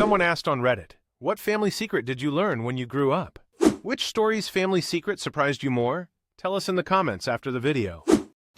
Someone asked on Reddit, what family secret did you learn when you grew up? Which story's family secret surprised you more? Tell us in the comments after the video.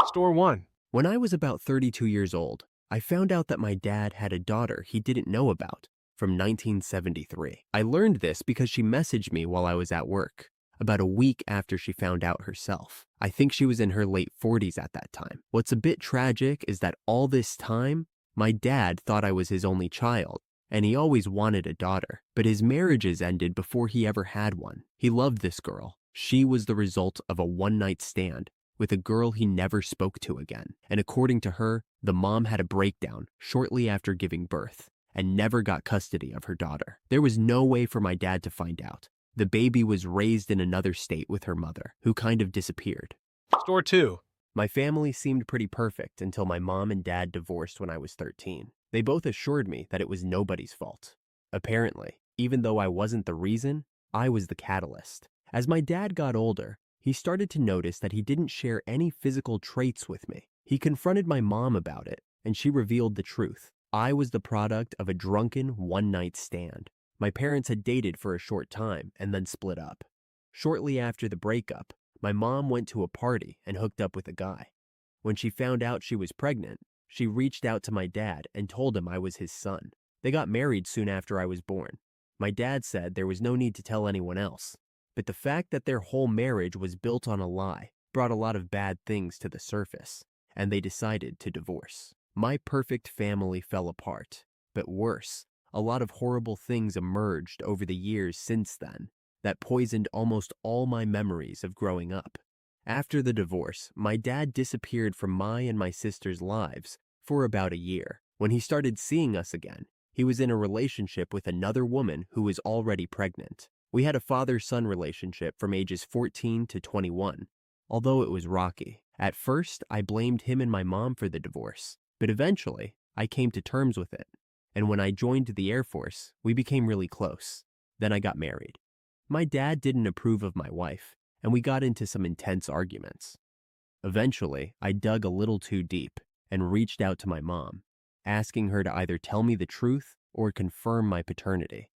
Store 1. When I was about 32 years old, I found out that my dad had a daughter he didn't know about from 1973. I learned this because she messaged me while I was at work, about a week after she found out herself. I think she was in her late 40s at that time. What's a bit tragic is that all this time, my dad thought I was his only child, and he always wanted a daughter, but his marriages ended before he ever had one. He loved this girl. She was the result of a one-night stand with a girl he never spoke to again. And according to her, the mom had a breakdown shortly after giving birth and never got custody of her daughter. There was no way for my dad to find out. The baby was raised in another state with her mother, who kind of disappeared. Store 2. My family seemed pretty perfect until my mom and dad divorced when I was 13. They both assured me that it was nobody's fault. Apparently, even though I wasn't the reason, I was the catalyst. As my dad got older, he started to notice that he didn't share any physical traits with me. He confronted my mom about it, and she revealed the truth. I was the product of a drunken one-night stand. My parents had dated for a short time and then split up. Shortly after the breakup, my mom went to a party and hooked up with a guy. When she found out she was pregnant, she reached out to my dad and told him I was his son. They got married soon after I was born. My dad said there was no need to tell anyone else, but the fact that their whole marriage was built on a lie brought a lot of bad things to the surface, and they decided to divorce. My perfect family fell apart, but worse, a lot of horrible things emerged over the years since then that poisoned almost all my memories of growing up. After the divorce, my dad disappeared from my and my sister's lives for about a year. When he started seeing us again, he was in a relationship with another woman who was already pregnant. We had a father-son relationship from ages 14 to 21, although it was rocky. At first, I blamed him and my mom for the divorce, but eventually, I came to terms with it. And when I joined the Air Force, we became really close. Then I got married. My dad didn't approve of my wife, and we got into some intense arguments. Eventually, I dug a little too deep and reached out to my mom, asking her to either tell me the truth or confirm my paternity.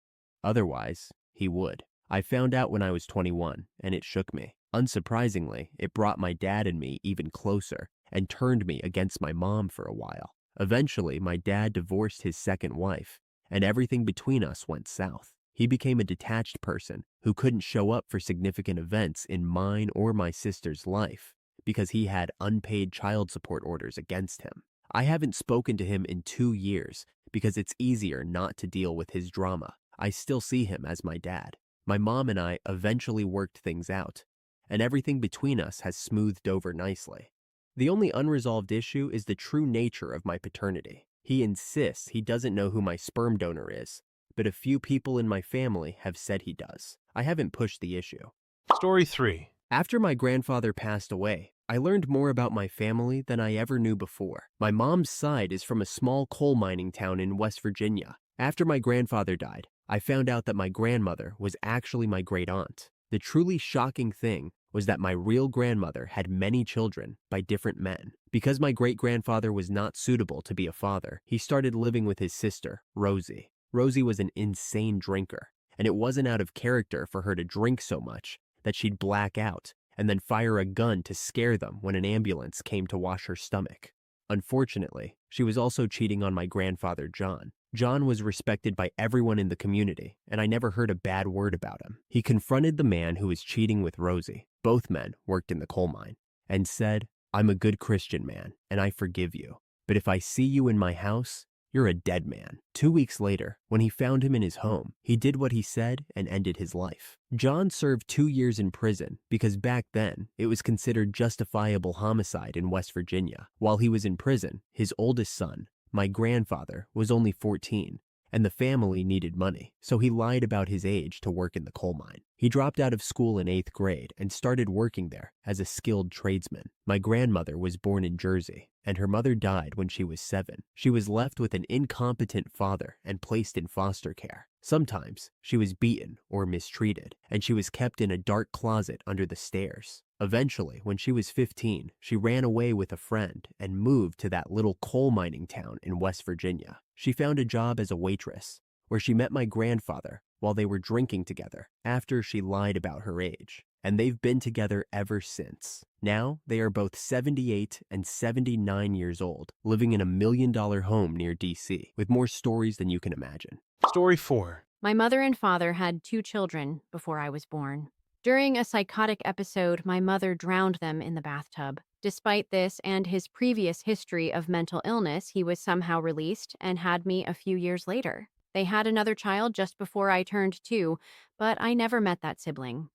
Otherwise, he would. I found out when I was 21, and it shook me. Unsurprisingly, it brought my dad and me even closer and turned me against my mom for a while. Eventually, my dad divorced his second wife, and everything between us went south. He became a detached person who couldn't show up for significant events in mine or my sister's life because he had unpaid child support orders against him. I haven't spoken to him in 2 years because it's easier not to deal with his drama. I still see him as my dad. My mom and I eventually worked things out, and everything between us has smoothed over nicely. The only unresolved issue is the true nature of my paternity. He insists he doesn't know who my sperm donor is, but a few people in my family have said he does. I haven't pushed the issue. Story 3. After my grandfather passed away, I learned more about my family than I ever knew before. My mom's side is from a small coal mining town in West Virginia. After my grandfather died, I found out that my grandmother was actually my great-aunt. The truly shocking thing was that my real grandmother had many children by different men. Because my great-grandfather was not suitable to be a father, he started living with his sister, Rosie. Rosie was an insane drinker, and it wasn't out of character for her to drink so much that she'd black out and then fire a gun to scare them when an ambulance came to wash her stomach. Unfortunately, she was also cheating on my grandfather, John. John was respected by everyone in the community, and I never heard a bad word about him. He confronted the man who was cheating with Rosie. Both men worked in the coal mine, and said, "I'm a good Christian man, and I forgive you. But if I see you in my house, you're a dead man." 2 weeks later, when he found him in his home, he did what he said and ended his life. John served 2 years in prison because back then, it was considered justifiable homicide in West Virginia. While he was in prison, his oldest son, my grandfather, was only 14, and the family needed money, so he lied about his age to work in the coal mine. He dropped out of school in 8th grade and started working there as a skilled tradesman. My grandmother was born in Jersey, and her mother died when she was 7. She was left with an incompetent father and placed in foster care. Sometimes she was beaten or mistreated, and she was kept in a dark closet under the stairs. Eventually, when she was 15, she ran away with a friend and moved to that little coal mining town in West Virginia. She found a job as a waitress, where she met my grandfather while they were drinking together after she lied about her age. And they've been together ever since. Now, they are both 78 and 79 years old, living in a $1 million home near DC, with more stories than you can imagine. Story 4. My mother and father had 2 children before I was born. During a psychotic episode, my mother drowned them in the bathtub. Despite this and his previous history of mental illness, he was somehow released and had me a few years later. They had another child just before I turned 2, but I never met that sibling.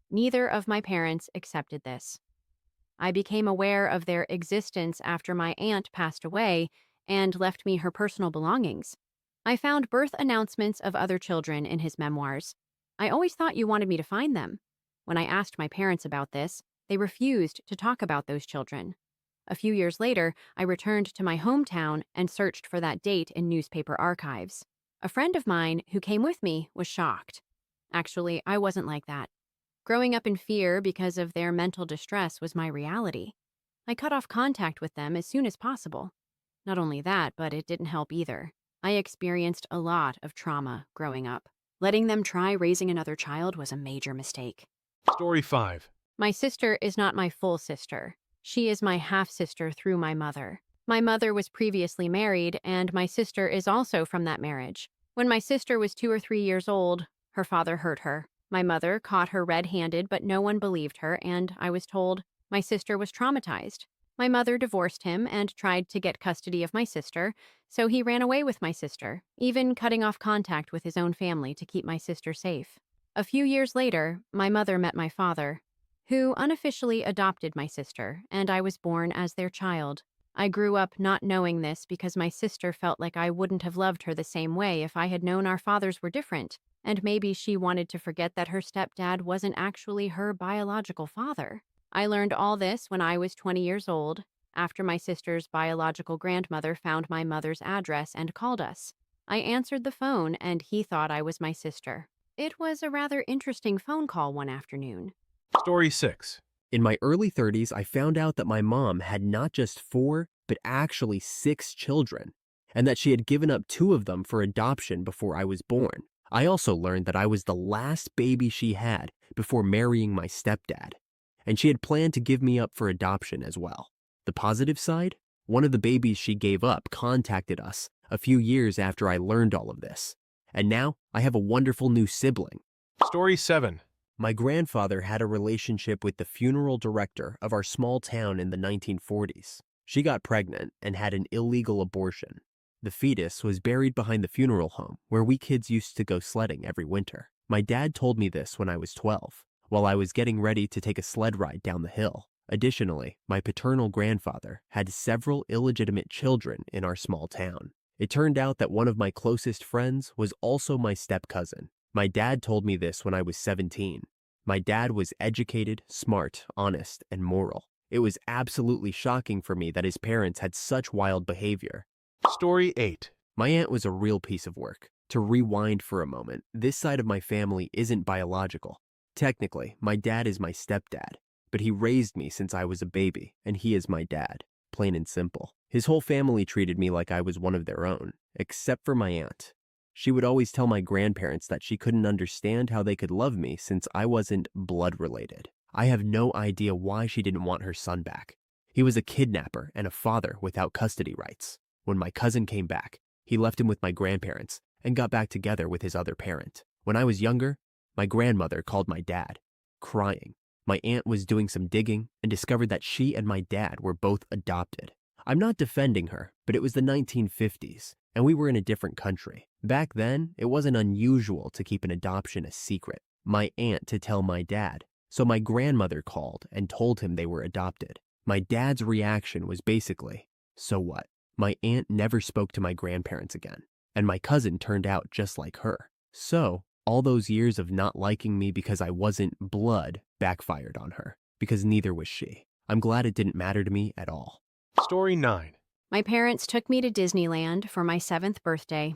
Neither of my parents accepted this. I became aware of their existence after my aunt passed away and left me her personal belongings. I found birth announcements of other children in his memoirs. I always thought you wanted me to find them. When I asked my parents about this, they refused to talk about those children. A few years later, I returned to my hometown and searched for that date in newspaper archives. A friend of mine who came with me was shocked. Actually, I wasn't like that. Growing up in fear because of their mental distress was my reality. I cut off contact with them as soon as possible. Not only that, but it didn't help either. I experienced a lot of trauma growing up. Letting them try raising another child was a major mistake. Story 5. My sister is not my full sister. She is my half-sister through my mother. My mother was previously married, and my sister is also from that marriage. When my sister was 2 or 3 years old, her father hurt her. My mother caught her red-handed, but no one believed her, and I was told my sister was traumatized. My mother divorced him and tried to get custody of my sister, so he ran away with my sister, even cutting off contact with his own family to keep my sister safe. A few years later, my mother met my father, who unofficially adopted my sister, and I was born as their child. I grew up not knowing this because my sister felt like I wouldn't have loved her the same way if I had known our fathers were different, and maybe she wanted to forget that her stepdad wasn't actually her biological father. I learned all this when I was 20 years old, after my sister's biological grandmother found my mother's address and called us. I answered the phone, and he thought I was my sister. It was a rather interesting phone call one afternoon. Story 6. In my early 30s, I found out that my mom had not just 4, but actually 6 children, and that she had given up 2 of them for adoption before I was born. I also learned that I was the last baby she had before marrying my stepdad, and she had planned to give me up for adoption as well. The positive side? One of the babies she gave up contacted us a few years after I learned all of this, and now I have a wonderful new sibling. Story 7. My grandfather had a relationship with the funeral director of our small town in the 1940s. She got pregnant and had an illegal abortion. The fetus was buried behind the funeral home where we kids used to go sledding every winter. My dad told me this when I was 12, while I was getting ready to take a sled ride down the hill. Additionally, my paternal grandfather had several illegitimate children in our small town. It turned out that one of my closest friends was also my step-cousin. My dad told me this when I was 17. My dad was educated, smart, honest, and moral. It was absolutely shocking for me that his parents had such wild behavior. Story 8. My aunt was a real piece of work. To rewind for a moment, this side of my family isn't biological. Technically, my dad is my stepdad, but he raised me since I was a baby, and he is my dad, plain and simple. His whole family treated me like I was one of their own, except for my aunt. She would always tell my grandparents that she couldn't understand how they could love me since I wasn't blood-related. I have no idea why she didn't want her son back. He was a kidnapper and a father without custody rights. When my cousin came back, he left him with my grandparents and got back together with his other parent. When I was younger, my grandmother called my dad, crying. My aunt was doing some digging and discovered that she and my dad were both adopted. I'm not defending her, but it was the 1950s, and we were in a different country. Back then, it wasn't unusual to keep an adoption a secret. My aunt to tell my dad, so my grandmother called and told him they were adopted. My dad's reaction was basically, so what? My aunt never spoke to my grandparents again, and my cousin turned out just like her. So, all those years of not liking me because I wasn't blood backfired on her, because neither was she. I'm glad it didn't matter to me at all. Story 9. My parents took me to Disneyland for my 7th birthday.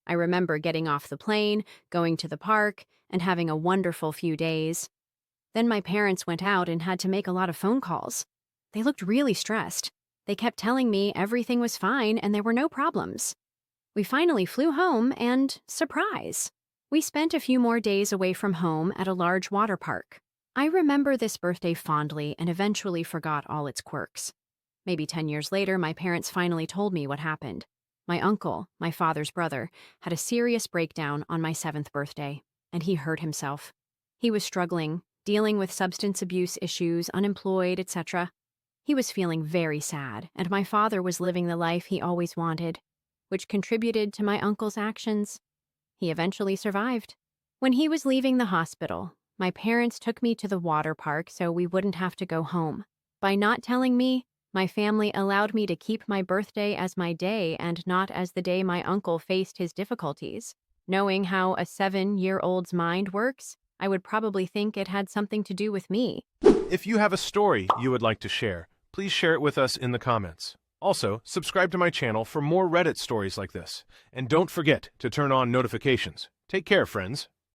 I remember getting off the plane, going to the park, and having a wonderful few days. Then my parents went out and had to make a lot of phone calls. They looked really stressed. They kept telling me everything was fine and there were no problems. We finally flew home and, surprise! We spent a few more days away from home at a large water park. I remember this birthday fondly and eventually forgot all its quirks. Maybe 10 years later, my parents finally told me what happened. My uncle, my father's brother, had a serious breakdown on my 7th birthday, and he hurt himself. He was struggling, dealing with substance abuse issues, unemployed, etc. He was feeling very sad, and my father was living the life he always wanted, which contributed to my uncle's actions. He eventually survived. When he was leaving the hospital, my parents took me to the water park so we wouldn't have to go home. By not telling me, my family allowed me to keep my birthday as my day and not as the day my uncle faced his difficulties. Knowing how a 7-year-old's mind works, I would probably think it had something to do with me. If you have a story you would like to share, please share it with us in the comments. Also, subscribe to my channel for more Reddit stories like this. And don't forget to turn on notifications. Take care, friends.